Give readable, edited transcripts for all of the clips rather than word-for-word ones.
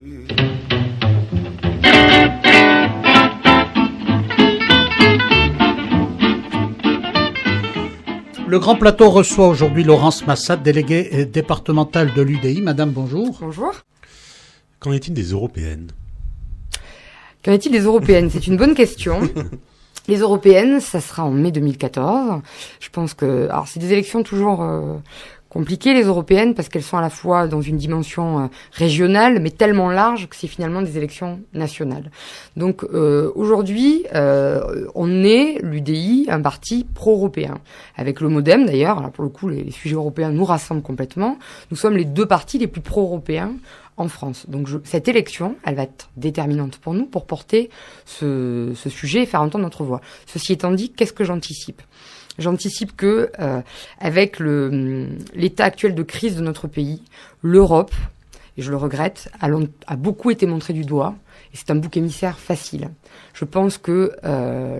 Le Grand Plateau reçoit aujourd'hui Laurence Massad, déléguée départementale de l'UDI. Madame, bonjour. Bonjour. Qu'en est-il des européennes ? Qu'en est-il des européennes ? C'est une bonne question. Les européennes, ça sera en mai 2014. Je pense que... Alors, c'est des élections toujours compliquées, les européennes, parce qu'elles sont à la fois dans une dimension régionale, mais tellement large que c'est finalement des élections nationales. Donc, aujourd'hui, on est, l'UDI, un parti pro-européen. Avec le MoDem, d'ailleurs, alors pour le coup, les sujets européens nous rassemblent complètement. Nous sommes les deux partis les plus pro-européens en France. Donc cette élection, elle va être déterminante pour nous pour porter ce sujet et faire entendre notre voix. Ceci étant dit, qu'est-ce que j'anticipe ? J'anticipe que avec l'état actuel de crise de notre pays, l'Europe, et je le regrette, a beaucoup été montrée du doigt, et c'est un bouc émissaire facile. Je pense que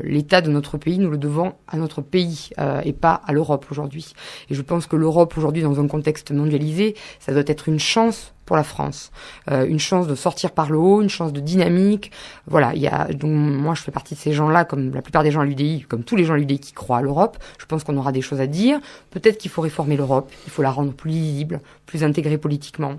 l'état de notre pays, nous le devons à notre pays et pas à l'Europe aujourd'hui. Et je pense que l'Europe aujourd'hui, dans un contexte mondialisé, ça doit être une chance pour la France, une chance de sortir par le haut, une chance de dynamique. Voilà, donc moi je fais partie de ces gens-là, comme la plupart des gens à l'UDI, comme tous les gens à l'UDI qui croient à l'Europe. Je pense qu'on aura des choses à dire. Peut-être qu'il faut réformer l'Europe, il faut la rendre plus lisible, plus intégrée politiquement,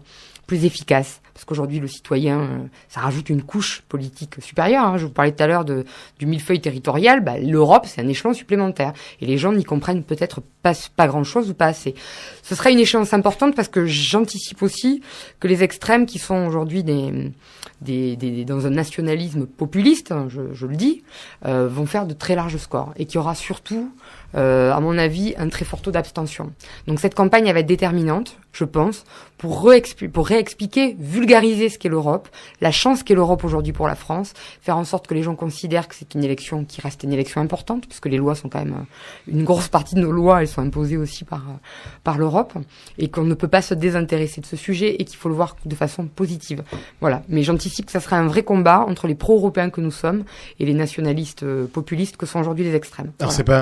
plus efficace, parce qu'aujourd'hui le citoyen, ça rajoute une couche politique supérieure. Hein. Je vous parlais tout à l'heure du millefeuille territorial. L'Europe, c'est un échelon supplémentaire, et les gens n'y comprennent peut-être pas grand-chose ou pas assez. Ce sera une échéance importante parce que j'anticipe aussi que les extrêmes qui sont aujourd'hui dans un nationalisme populiste, hein, je le dis, vont faire de très larges scores, et qu'il y aura surtout, à mon avis, un très fort taux d'abstention. Donc cette campagne, elle va être déterminante, je pense, pour réexpliquer, vulgariser ce qu'est l'Europe, la chance qu'est l'Europe aujourd'hui pour la France, faire en sorte que les gens considèrent que c'est une élection qui reste une élection importante, puisque les lois sont quand même, une grosse partie de nos lois, elles sont imposées aussi par l'Europe, et qu'on ne peut pas se désintéresser de ce sujet, et qu'il faut le voir de façon positive. Voilà. Mais j'anticipe que ça sera un vrai combat entre les pro-européens que nous sommes et les nationalistes populistes que sont aujourd'hui les extrêmes. Alors voilà. c'est pas